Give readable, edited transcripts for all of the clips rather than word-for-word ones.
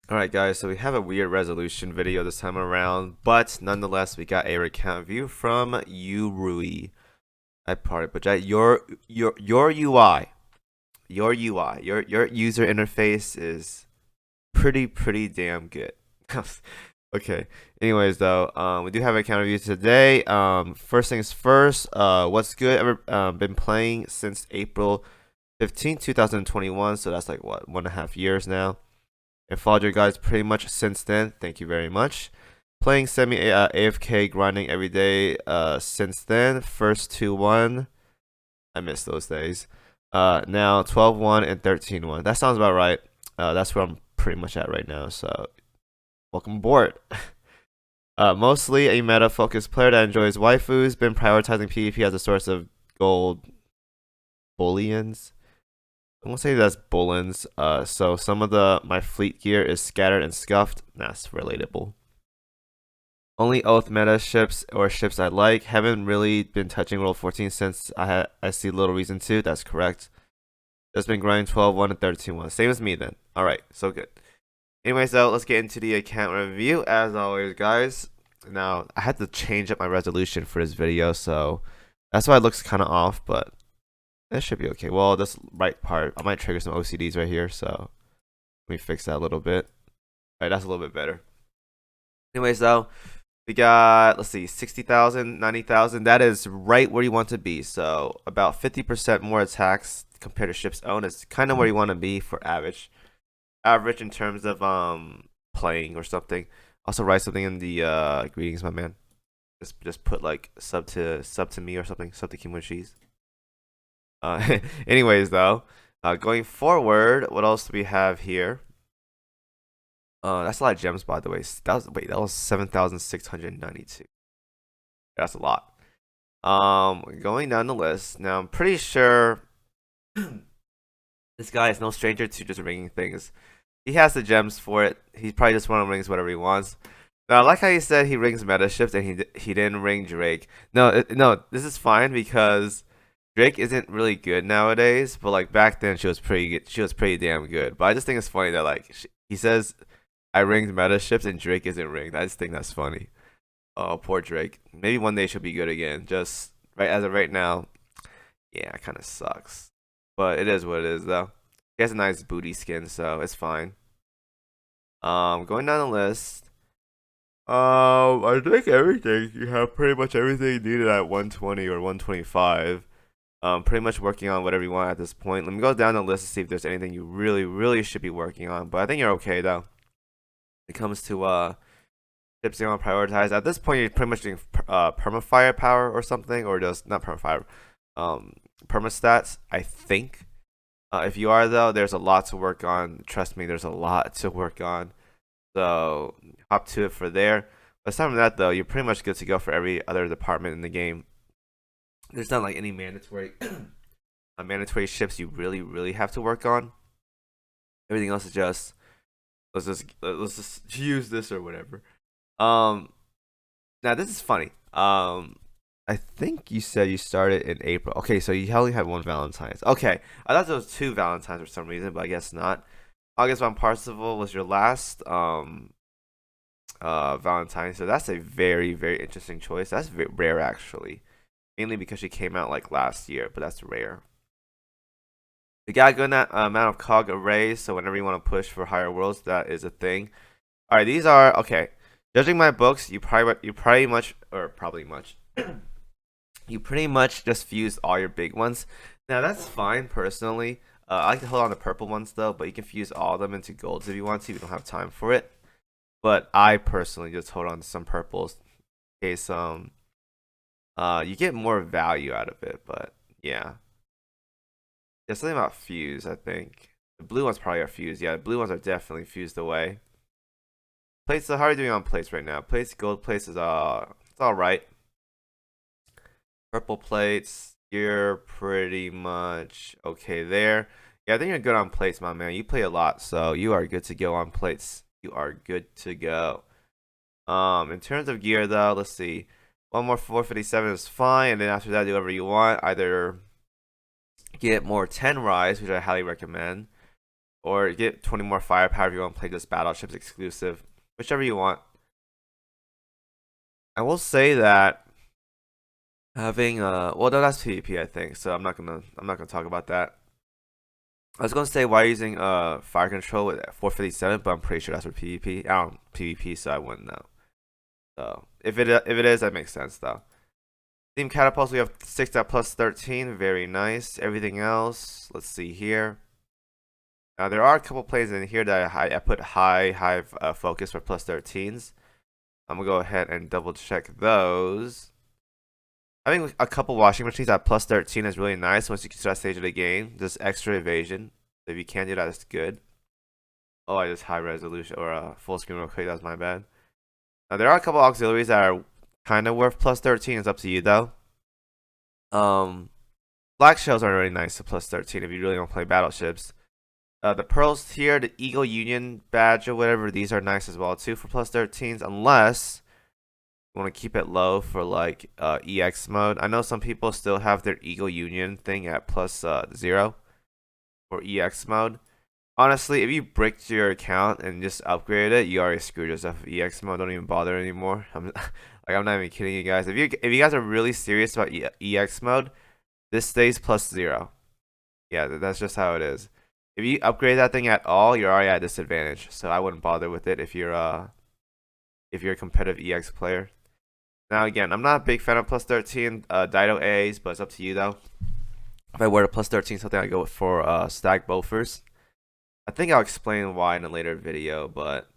Alright guys, so we have a weird resolution video this time around, but nonetheless we got a recount view from Yourui. I parted, but your UI, your user interface is pretty damn good. Okay. Anyways though, we do have a recount review today. First things first, what's good? Ever been playing since April 15th, 2021, so that's like what, 1.5 years now. And followed your guys pretty much since then. Thank you very much. Playing semi AFK grinding every day since then. First 2-1. I miss those days. Now 12-1 and 13-1. That sounds about right. That's where I'm pretty much at right now. So welcome aboard. Mostly a meta focused player that enjoys waifus. Been prioritizing PvP as a source of gold bullions. I won't say that's bullens. So some of my fleet gear is scattered and scuffed. That's relatable. Only Oath meta ships or ships I like. Haven't really been touching World 14 since I see little reason to. That's correct. Just been grinding 12-1 and 13-1. Same as me then. Alright, so good. Anyways, though, let's get into the account review. As always, guys. Now, I had to change up my resolution for this video, so that's why it looks kind of off, but that should be okay. Well, this right part, I might trigger some OCDs right here, so let me fix that a little bit. Alright, that's a little bit better. Anyways, though, we got, let's see, 60,000, 90,000. That is right where you want to be. So about 50% more attacks compared to ships owned is kind of where you want to be for average. Average in terms of playing or something. Also write something in the greetings, my man. Just put like sub to me or something. Sub to KimoCheese. Anyways, though, going forward, what else do we have here? That's a lot of gems, by the way. That was 7,692. That's a lot. Going down the list now. I'm pretty sure this guy is no stranger to just ringing things. He has the gems for it. He probably just want to rings whatever he wants. Now, I like how he said he rings meta ships and he didn't ring Drake. No, this is fine because Drake isn't really good nowadays. But like back then, she was pretty good. She was pretty damn good. But I just think it's funny that like he says I ringed meta ships and Drake isn't ringed. I just think that's funny. Oh, poor Drake. Maybe one day she'll be good again. Just right as of right now, yeah, it kind of sucks. But it is what it is, though. He has a nice booty skin, so it's fine. Going down the list. I think everything. You have pretty much everything needed at 120 or 125. Pretty much working on whatever you want at this point. Let me go down the list to see if there's anything you really should be working on. But I think you're okay though. When it comes to tips you want to prioritize. At this point, you're pretty much doing permafire power or something, or just not permafire, permastats. I think. If you are though, there's a lot to work on. Trust me, there's a lot to work on. So hop to it for there. But aside from that though, you're pretty much good to go for every other department in the game. There's not like any mandatory mandatory ships you really have to work on. Everything else is just let's just use this or whatever. Um, Now this is funny. I think you said you started in April. Okay, so you only had one Valentine's. Okay, I thought there was two Valentines for some reason, but I guess not. August Von Parsifal was your last Valentine, so that's a very interesting choice. That's rare actually, mainly because she came out like last year, but that's rare. We got a good amount of cog arrays, so whenever you want to push for higher worlds, that is a thing. All right, these are okay. Judging my books, you probably much or probably much you pretty much just fused all your big ones. Now that's fine personally. I like to hold on to purple ones though, but you can fuse all of them into golds if you want to. If you don't have time for it. But I personally just hold on to some purples in case you get more value out of it. But yeah, there's something about fuse. I think the blue ones probably are fused. Yeah, the blue ones are definitely fused away. Plates. So how are you doing on plates right now? Plates, gold plates is it's all right. Purple plates, you're pretty much okay there. Yeah, I think you're good on plates, my man. You play a lot, so you are good to go on plates. You are good to go. In terms of gear, though, let's see. One more 457 is fine, and then after that, do whatever you want. Either get more 10 rise, which I highly recommend, or get 20 more firepower if you want to play just battleships exclusive, whichever you want. I will say that having well, no, that's PvP I think, so I'm not gonna talk about that. I was gonna say why using fire control with 457, but I'm pretty sure that's for PvP. I don't PvP, so I wouldn't know. So if it is, that makes sense though. Team catapults, we have 6 at plus 13, very nice. Everything else, let's see here. Now there are a couple plays in here that I put high focus for plus 13s. I'm gonna go ahead and double check those. Having a couple washing machines at plus 13 is really nice once you get to that stage of the game. Just extra evasion. So if you can do that, it's good. Oh, I just high resolution or full screen real quick. That was my bad. Now there are a couple auxiliaries that are kind of worth plus 13. It's up to you though. Black shells are really nice to plus 13 if you really want to play battleships. The pearls here, the Eagle Union badge or whatever, these are nice as well too for plus 13s, unless you want to keep it low for like EX mode. I know some people still have their Eagle Union thing at plus 0 for EX mode. Honestly, if you bricked your account and just upgraded it, you already screwed yourself with EX mode. Don't even bother anymore. I'm not even kidding you guys. If you guys are really serious about EX mode, this stays plus 0. Yeah, that's just how it is. If you upgrade that thing at all, you're already at a disadvantage. So I wouldn't bother with it if you're a competitive EX player. Now again, I'm not a big fan of plus 13 Dido A's, but it's up to you though. If I were to plus 13 something, I go for Stag Bofers. I think I'll explain why in a later video, but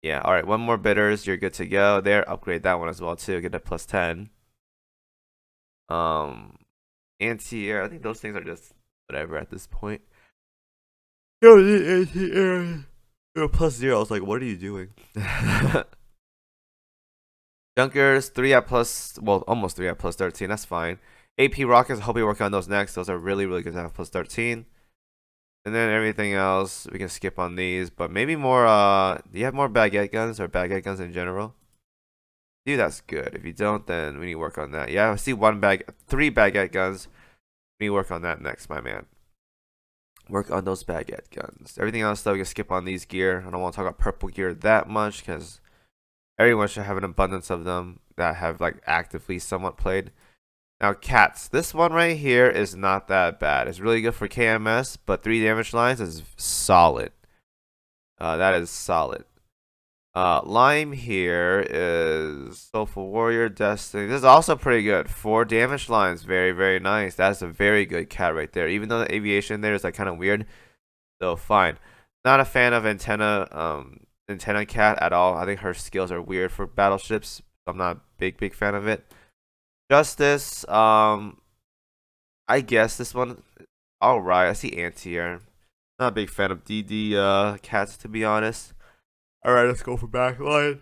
yeah. All right, one more bitters, you're good to go. There, upgrade that one as well too. Get a plus 10. Anti-air. I think those things are just whatever at this point. Yo, the anti-air. You're plus 0. I was like, what are you doing? Junkers, 3 at plus, well, almost 3 at plus 13. That's fine. AP rockets, I hope you work on those next. Those are really, really good to have plus 13. And then everything else, we can skip on these. But maybe more, do you have more baguette guns or baguette guns in general? Dude, that's good. If you don't, then we need to work on that. Yeah, I see 3 baguette guns. We need to work on that next, my man. Work on those baguette guns. Everything else, though, we can skip on these gear. I don't want to talk about purple gear that much because everyone should have an abundance of them that have like actively somewhat played. Now cats, this one right here is not that bad. It's really good for KMS, but 3 damage lines is solid. That is solid. Lime here is Soulful Warrior, Destiny. This is also pretty good. 4 damage lines, very, very nice. That's a very good cat right there. Even though the aviation there is like kind of weird, so fine. Not a fan of antenna cat at all. I think her skills are weird for battleships. I'm not a big fan of it. Justice, I guess this one, alright. I see anti-air. Not a big fan of DD cats to be honest. Alright, let's go for backline.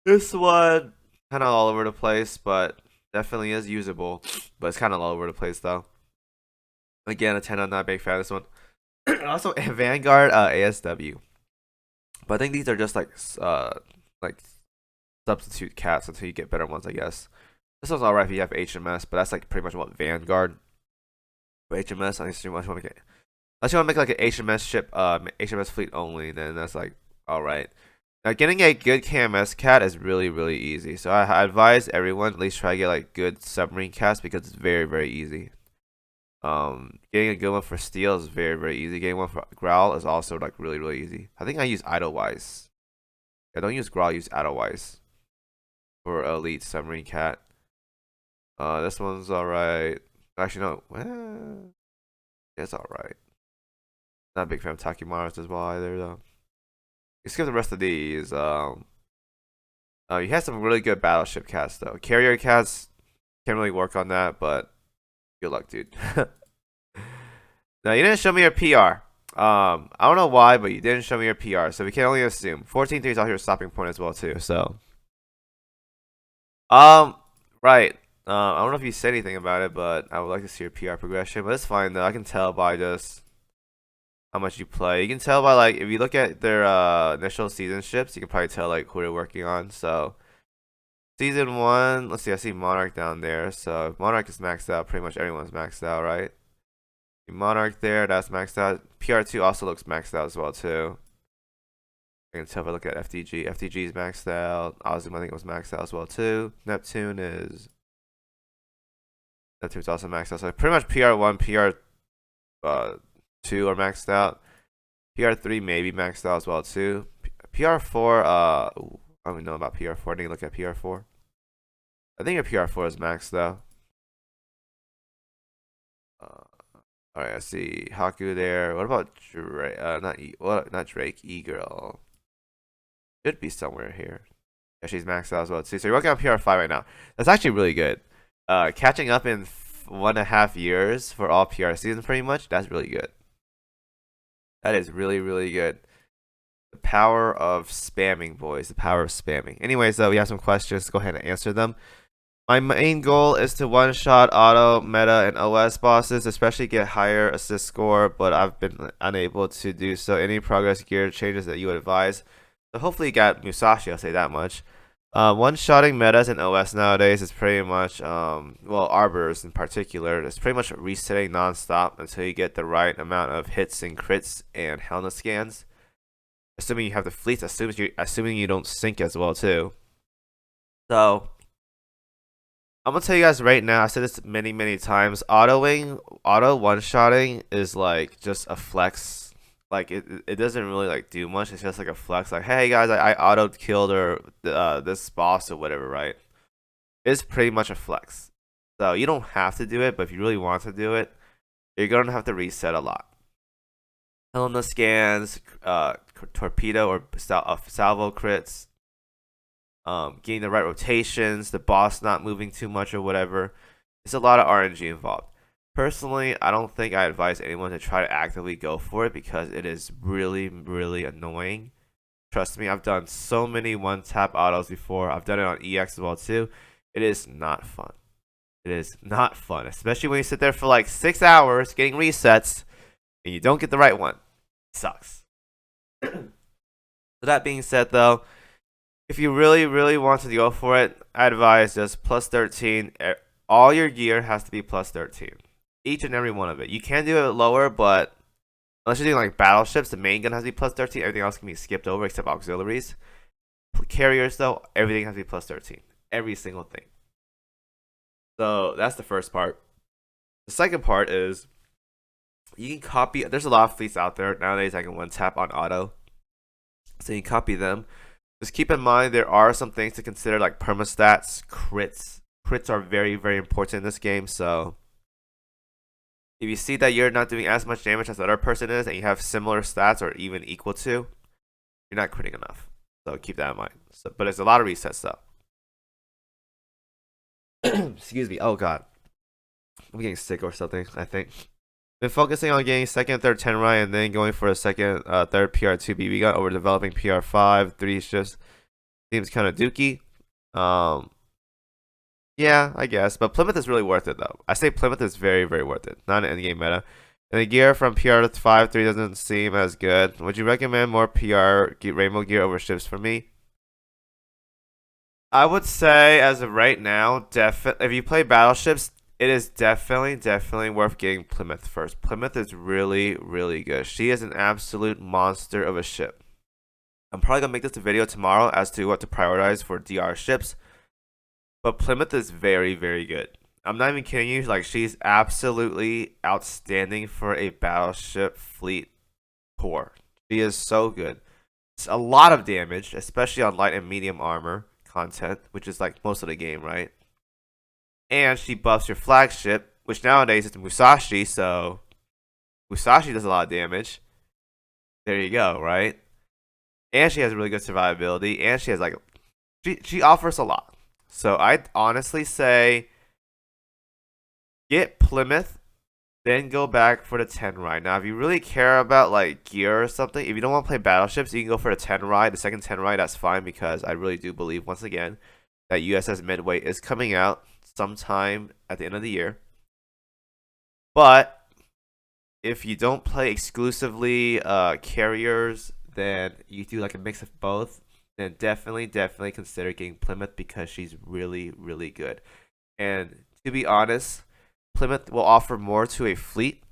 This one, kind of all over the place, but definitely is usable. But it's kind of all over the place though. Again, antenna, not a big fan of this one. Also, Vanguard ASW. But I think these are just like substitute cats until you get better ones, I guess. This one's alright if you have HMS, but that's like pretty much what Vanguard. For HMS, unless you want to make like an HMS ship, HMS fleet only, then that's like alright. Now getting a good KMS cat is really, really easy. So I advise everyone at least try to get like good submarine cats because it's very, very easy. Getting a good one for steel is very, very easy. Getting one for growl is also like really, really easy. I think I use Idlewise. I don't use growl, I use Idlewise for elite submarine cat. This one's alright. Actually, no. It's alright. Not a big fan of Takimaras as well either, though. You skip the rest of these. You have some really good battleship cats, though. Carrier cats can't really work on that, but good luck, dude. Now, you didn't show me your PR. I don't know why, but you didn't show me your PR, so we can only assume. 14-3 is also your stopping point as well, too, so. Right. I don't know if you said anything about it, but I would like to see your PR progression. But it's fine though. I can tell by just how much you play. You can tell by like if you look at their initial season ships, you can probably tell like who they're working on. So season 1, let's see. I see Monarch down there. So if Monarch is maxed out, pretty much everyone's maxed out, right? Monarch there, that's maxed out. PR2 also looks maxed out as well too. I can tell if I look at FTG. FTG is maxed out. Azur, I think it was maxed out as well too. Neptune's also maxed out. So pretty much PR1, PR2 are maxed out. PR3 maybe maxed out as well too. PR4, I don't even know about PR4. I need to look at PR4. I think your PR4 is maxed though. Alright, I see Haku there. What about Drake? Not Drake. E-Girl. Should be somewhere here. Yeah, she's maxed out as well too. So you're working on PR5 right now. That's actually really good. Catching up in 1.5 years for all PR seasons pretty much. That's really good. That is really, really good. The power of spamming, boys. The power of spamming. Anyways, we have some questions. Go ahead and answer them. My main goal is to one-shot auto, meta, and OS bosses, especially get higher assist score, but I've been unable to do so. Any progress gear changes that you would advise? So hopefully you got Musashi, I'll say that much. One-shotting metas in OS nowadays is pretty much, well, Arbors in particular, it's pretty much resetting non-stop until you get the right amount of hits and crits and Helena scans. Assuming you have the fleets, assuming you don't sink as well too. So I'm gonna tell you guys right now, I said this many times, auto one-shotting is like just a flex. Like it doesn't really like do much. It's just like a flex. Like, hey guys, I auto killed this boss or whatever, right? It's pretty much a flex. So you don't have to do it, but if you really want to do it, you're gonna have to reset a lot. Helena scans, torpedo or salvo crits, getting the right rotations, the boss not moving too much or whatever. It's a lot of RNG involved. Personally, I don't think I advise anyone to try to actively go for it because it is really, really annoying. Trust me, I've done so many one-tap autos before. I've done it on EX as well too. It is not fun. It is not fun, especially when you sit there for like 6 hours getting resets and you don't get the right one. It sucks. So that being said though, if you really want to go for it, I advise just plus 13. All your gear has to be plus 13. Each and every one of it. You can do it lower, but unless you're doing like battleships, the main gun has to be plus 13. Everything else can be skipped over except auxiliaries. Carriers though, everything has to be plus 13. Every single thing. So that's the first part. The second part is you can copy. There's a lot of fleets out there nowadays I can one tap on auto. So you can copy them. Just keep in mind there are some things to consider like permastats, crits. Crits are very important in this game, so if you see that you're not doing as much damage as the other person is and you have similar stats or even equal to, you're not critting enough. So keep that in mind. So, but it's a lot of resets though. Excuse me. Oh god. I'm getting sick or something, I think. Been focusing on getting second, third, 10 right, and then going for a second, third PR2 BB gun over developing PR5. 3 just seems kind of dookie. Yeah, I guess. But Plymouth is really worth it, though. I say Plymouth is very worth it. Not an endgame meta. And the gear from PR5 3 doesn't seem as good. Would you recommend more PR Rainbow gear over ships for me? I would say, as of right now, if you play battleships, it is definitely worth getting Plymouth first. Plymouth is really good. She is an absolute monster of a ship. I'm probably gonna make this a video tomorrow as to what to prioritize for DR ships. But Plymouth is very good. I'm not even kidding you. Like, she's absolutely outstanding for a battleship fleet core. She is so good. It's a lot of damage, especially on light and medium armor content, which is like most of the game, right? And she buffs your flagship, which nowadays is Musashi, so Musashi does a lot of damage. There you go, right? And she has really good survivability, and she has like she offers a lot. So I'd honestly say get Plymouth, then go back for the 10 ride. Now, if you really care about like gear or something, if you don't want to play battleships, you can go for the 10 ride. The second 10 ride, that's fine because I really do believe once again that USS Midway is coming out sometime at the end of the year. But if you don't play exclusively carriers, then you do like a mix of both, then definitely consider getting Plymouth because she's really good. And to be honest, Plymouth will offer more to a fleet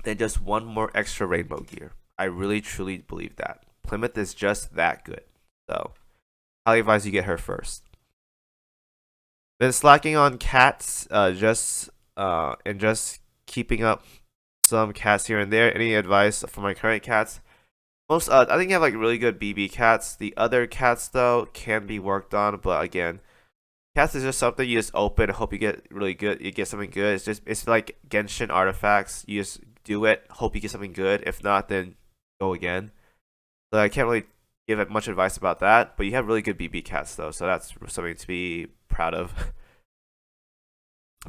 than just one more extra rainbow gear. I really truly believe that. Plymouth is just that good. So, highly advise you get her first. Been slacking on cats, just keeping up some cats here and there. Any advice for my current cats? I think you have like really good BB cats. The other cats though can be worked on, but again, cats is just something you just open, hope you get really good. You get something good. It's like Genshin artifacts. You just do it, hope you get something good. If not, then go again. So I can't really give it much advice about that. But you have really good BB cats though, so that's something to be proud of.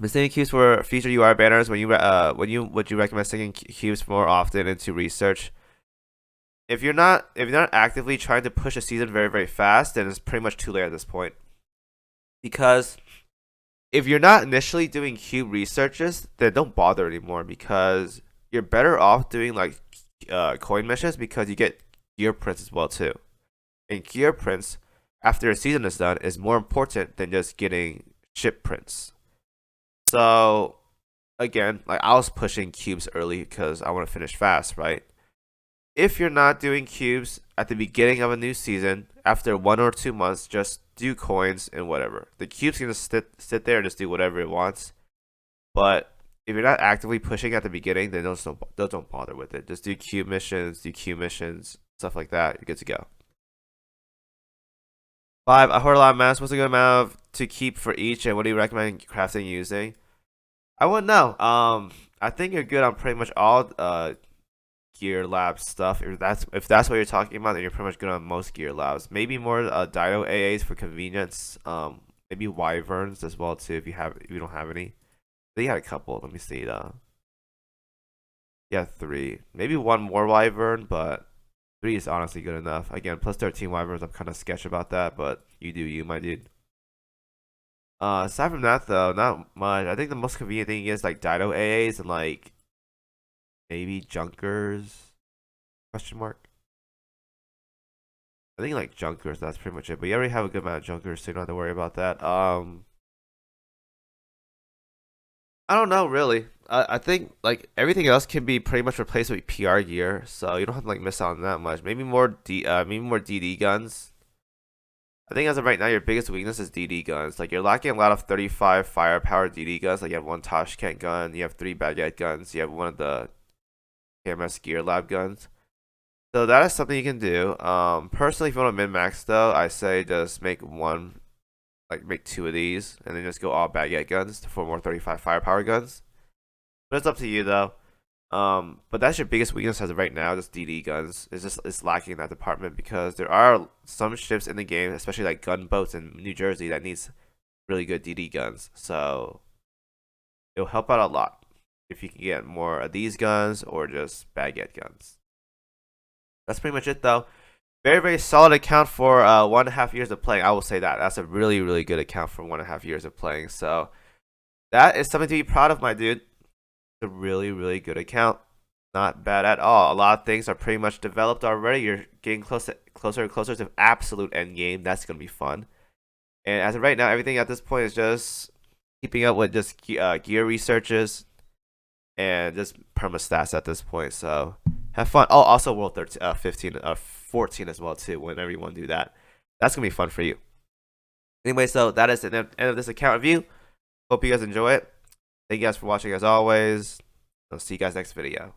The sticking cubes for future UI banners. Would you recommend sticking cubes more often into research? If you're not actively trying to push a season very very fast, then it's pretty much too late at this point. Because if you're not initially doing cube researches, then don't bother anymore because you're better off doing like coin missions because you get gear prints as well too. And gear prints after a season is done is more important than just getting ship prints. So again, like I was pushing cubes early because I want to finish fast, right? If you're not doing cubes at the beginning of a new season, after 1 or 2 months, just do coins and whatever. The cube's gonna sit there and just do whatever it wants. But if you're not actively pushing at the beginning, then don't bother with it. Just do cube missions, stuff like that. You're good to go. 5. I heard a lot of maps. What's a good amount to keep for each, and what do you recommend crafting using? I wouldn't know. I think you're good on pretty much all gear lab stuff. If that's what you're talking about, then you're pretty much good on most gear labs. Maybe more Dino AAs for convenience. Maybe wyverns as well too if you don't have any. They had a couple. Let me see. Yeah, 3. Maybe one more wyvern, but 3 is honestly good enough. Again, plus 13 wyverns. I'm kind of sketch about that, but you do you, my dude. Aside from that though, not much. I think the most convenient thing is like Dido AAs and like maybe Junkers? Question mark. I think like Junkers. That's pretty much it. But you already have a good amount of Junkers, so you don't have to worry about that. I don't know really. I think like everything else can be pretty much replaced with PR gear, so you don't have to like miss out on that much. Maybe more DD guns. I think as of right now, your biggest weakness is DD guns. Like you're lacking a lot of 35 firepower DD guns. Like you have one Tashkent gun, you have 3 baguette guns, you have one of the KMS Gear Lab guns. So that is something you can do. Personally, if you want to min max though, I say just make 2 of these, and then just go all baguette guns for more 35 firepower guns. But it's up to you though. But that's your biggest weakness as of right now, just DD guns. It's lacking in that department because there are some ships in the game, especially like gunboats in New Jersey, that needs really good DD guns. So it'll help out a lot if you can get more of these guns or just baguette guns. That's pretty much it though. Very, very solid account for 1.5 years of playing. I will say that. That's a really, really good account for 1.5 years of playing. So that is something to be proud of, my dude. It's a really, really good account. Not bad at all. A lot of things are pretty much developed already. You're getting closer and closer to absolute end game. That's gonna be fun. And as of right now, everything at this point is just keeping up with just gear researches and just perma stats at this point. So have fun. Oh, also World 13, 15, 14 as well too. Whenever you want to do that, that's gonna be fun for you. Anyway, so that is the end of this account review. Hope you guys enjoy it. Thank you guys for watching as always. I'll see you guys next video.